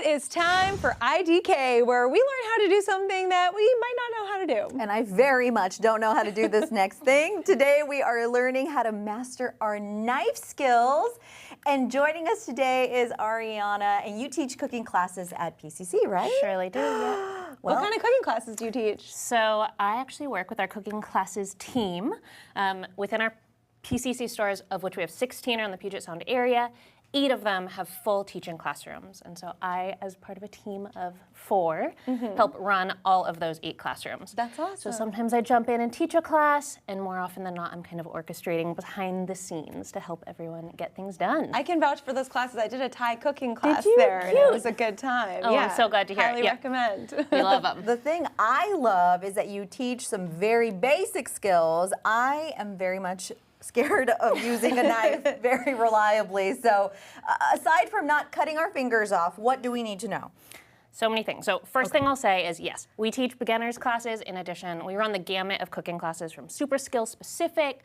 is time for IDK, where we learn how to do something that we might not know how to do. And I very much don't know how to do this next thing. Today we are learning how to master our knife skills. And joining us today is Ariana, and you teach cooking classes at PCC, right? Surely do, yeah. What kind of cooking classes do you teach? So I actually work with our cooking classes team within our PCC stores, of which we have 16 around the Puget Sound area. 8 of them have full teaching classrooms. And so I, as part of a team of 4, help run all of those 8 classrooms. That's awesome. So sometimes I jump in and teach a class, and more often than not, I'm kind of orchestrating behind the scenes to help everyone get things done. I can vouch for those classes. I did a Thai cooking class you? there, and Cute. it was a good time. Oh, yeah. I'm so glad to hear it. Highly Yeah. recommend. We love them. The thing I love is that you teach some very basic skills. I am very much scared of using a knife very reliably. So aside from not cutting our fingers off, what do we need to know? So many things. So first thing I'll say is, yes, we teach beginners classes. In addition, we run the gamut of cooking classes from super skill specific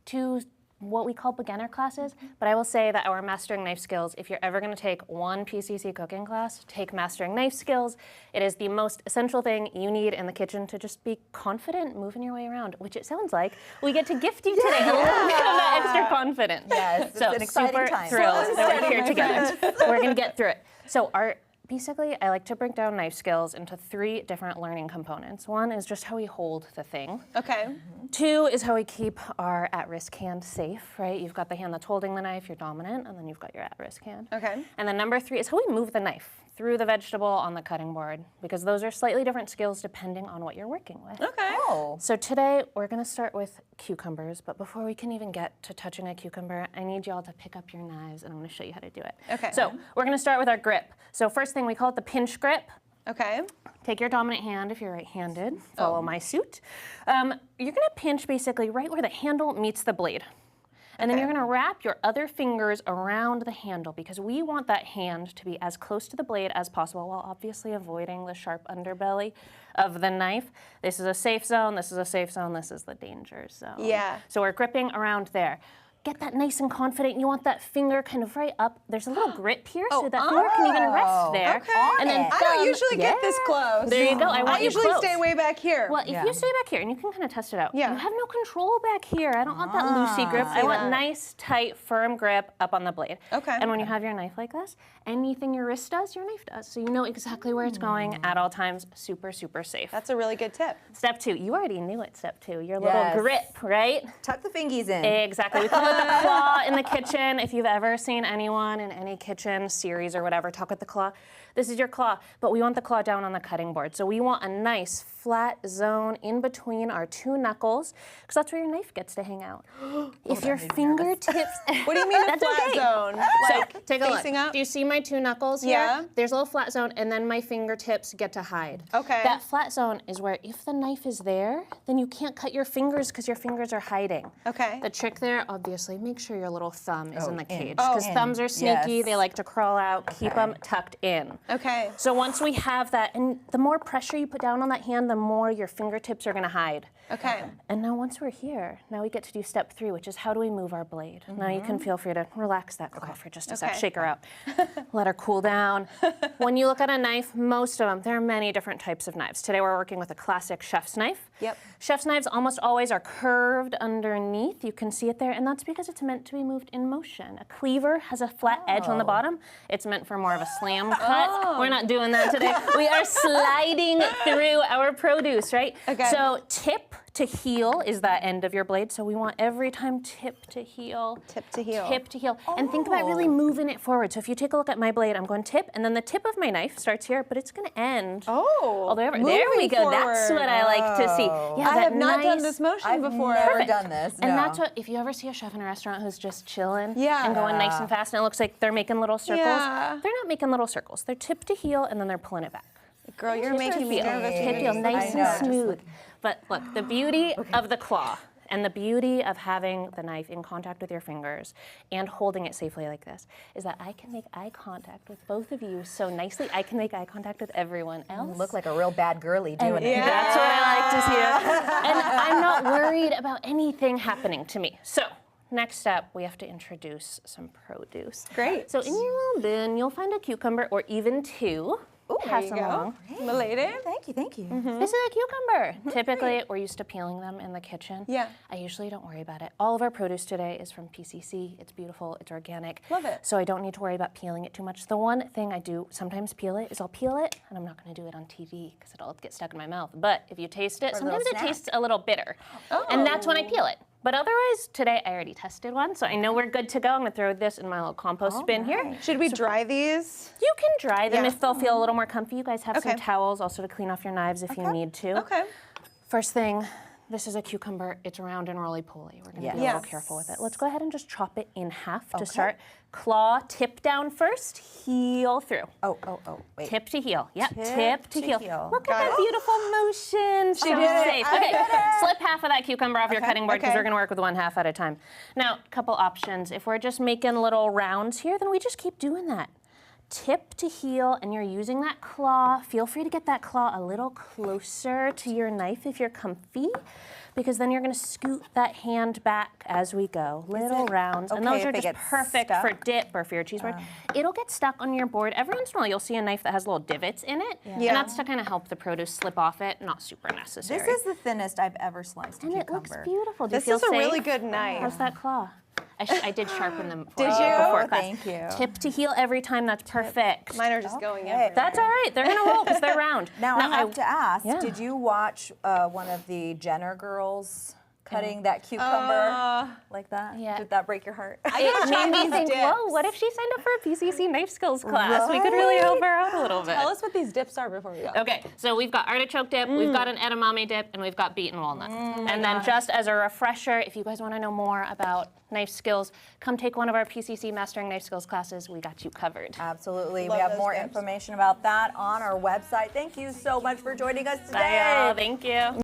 to what we call beginner classes. But I will say that our mastering knife skills, if you're ever going to take one PCC cooking class, take mastering knife skills. It is the most essential thing you need in the kitchen to just be confident moving your way around, which it sounds like we get to gift you today a little bit of that extra confidence. Yes, it's so an exciting super time. thrilled that we're here together. We're going to get through it. So basically, I like to break down knife skills into 3 different learning components. 1 is just how we hold the thing. Okay. 2 is how we keep our at-risk hand safe, right? You've got the hand that's holding the knife, you're dominant, and then you've got your at-risk hand. Okay. And then number 3 is how we move the knife through the vegetable on the cutting board, because those are slightly different skills depending on what you're working with. Okay. Oh. So today, we're gonna start with cucumbers, but before we can even get to touching a cucumber, I need y'all to pick up your knives, and I'm gonna show you how to do it. Okay. So we're gonna start with our grip. So first thing, we call it the pinch grip. Okay. Take your dominant hand if you're right-handed, follow my suit. You're gonna pinch basically right where the handle meets the blade. And then you're gonna wrap your other fingers around the handle, because we want that hand to be as close to the blade as possible while obviously avoiding the sharp underbelly of the knife. This is a safe zone, this is a safe zone, this is the danger zone. Yeah. So we're gripping around there. Get that nice and confident. You want that finger kind of right up. There's a little grip here, so that finger can even rest there. Okay. And then I don't usually get this close. There you go. I want you usually close. stay way back here. Well, if you stay back here, and you can kind of test it out, Yeah. you have no control back here. I don't want that loosey grip. I want nice, tight, firm grip up on the blade. Okay. And when you have your knife like this, anything your wrist does, your knife does. So you know exactly where it's going at all times. Super, super safe. That's a really good tip. Step 2. You already knew it, step 2. Your little Yes. grip, right? Tuck the fingies in. Exactly. We call it the claw in the kitchen. If you've ever seen anyone in any kitchen series or whatever talk with the claw, this is your claw, but we want the claw down on the cutting board. So we want a nice flat zone in between our 2 knuckles, because that's where your knife gets to hang out. If your fingertips... What do you mean a That's flat okay. zone? So Like take a look. facing up? Do you see my 2 knuckles here? Yeah. There's a little flat zone, and then my fingertips get to hide. Okay. That flat zone is where if the knife is there, then you can't cut your fingers because your fingers are hiding. Okay. The trick there, obviously, make sure your little thumb is in the cage, Oh, because in. thumbs are sneaky. Yes. They like to crawl out. Keep them tucked in. Okay. So once we have that, and the more pressure you put down on that hand, the more your fingertips are going to hide. Okay. And now once we're here, now we get to do step 3, which is how do we move our blade? Now you can feel free to relax that claw for just a sec, Okay. shake her out, let her cool down. When you look at a knife, most of them, there are many different types of knives. Today we're working with a classic chef's knife. Yep. Chef's knives almost always are curved underneath. You can see it there, and that's because it's meant to be moved in motion. A cleaver has a flat edge on the bottom. It's meant for more of a slam cut. We're not doing that today. We are sliding through our produce, right? Okay. So tip to heel is that end of your blade. So we want every time tip to heel. Tip to heel. Tip to heel. And think about really moving it forward. So if you take a look at my blade, I'm going tip, and then the tip of my knife starts here, but it's going to end. Oh. There we go. That's what I like to see. Yeah, I that have not done nice- this motion I've before. never done this. And no. that's what, if you ever see a chef in a restaurant who's just chilling Yeah. and going nice and fast, and it looks like they're making little circles, Yeah. they're not making little circles. They're tip to heel, and then they're pulling it back. Girl, you're Tip making to me heel. nervous. Tip heel, nice I know. and smooth. But look, the beauty of the claw and the beauty of having the knife in contact with your fingers and holding it safely like this is that I can make eye contact with both of you so nicely. I can make eye contact with everyone else. You look like a real bad girly doing it. Yeah. That's what I like to see. And I'm not worried about anything happening to me. So next up, we have to introduce some produce. Great. So in your little bin, you'll find a cucumber or even two. There Pass you them go. along. Belated. Thank you, thank you. This is a cucumber. Typically, we're used to peeling them in the kitchen. Yeah. I usually don't worry about it. All of our produce today is from PCC. It's beautiful, it's organic. Love it. So I don't need to worry about peeling it too much. The one thing I do sometimes peel it is I'll peel it, and I'm not gonna do it on TV because it'll get stuck in my mouth. But if you taste it, For a sometimes little it snack. tastes a little bitter. And that's when I peel it. But otherwise, today I already tested one, so I know we're good to go. I'm gonna throw this in my little compost bin here. Should we dry these? You can dry them Yeah. if they'll feel a little more comfy. You guys have Okay. some towels also to clean off your knives if you need to. Okay. First thing, this is a cucumber. It's round and roly-poly. We're gonna be a Yes. little careful with it. Let's go ahead and just chop it in half to start. Claw, tip down first, heel through. Oh, wait. Tip to heel. Yep, Tip tip to to heel. heel. Look Got at that it. beautiful motion. So did it. safe. I Okay, did it. slip half of that cucumber off your cutting board because okay. we're gonna work with one half at a time. Now, a couple options. If we're just making little rounds here, then we just keep doing that. Tip to heel, and you're using that claw. Feel free to get that claw a little closer to your knife if you're comfy, because then you're gonna scoot that hand back as we go. Little rounds, and okay those are if it just gets perfect for stuck? dip or for your cheese board. It'll get stuck on your board. Every once in a while, you'll see a knife that has little divots in it, and Yeah. that's to kind of help the produce slip off it. Not super necessary. This is the thinnest I've ever sliced a and cucumber. it looks beautiful. Do you This feel is a really safe? good knife. How's that claw? I did sharpen them for Did you you? before Oh, class. thank you. Tip to heel every time. That's perfect. Mine are just going Okay. everywhere. That's all right. They're gonna roll because they're round. Now I have to ask, yeah. did you watch one of the Jenner girls cutting that cucumber like that? Yeah. Did that break your heart? It made me think, dips. whoa, what if she signed up for a PCC knife skills class? We could really help her out a little bit. Tell us what these dips are before we go. Okay, so we've got artichoke dip, we've got an edamame dip, and we've got beaten walnut. And then just as a refresher, if you guys want to know more about knife skills, come take one of our PCC Mastering Knife Skills classes. We got you covered. Absolutely. Love we have those more dips. information about that on our website. Thank you so much for joining us today. Bye, y'all. Thank you.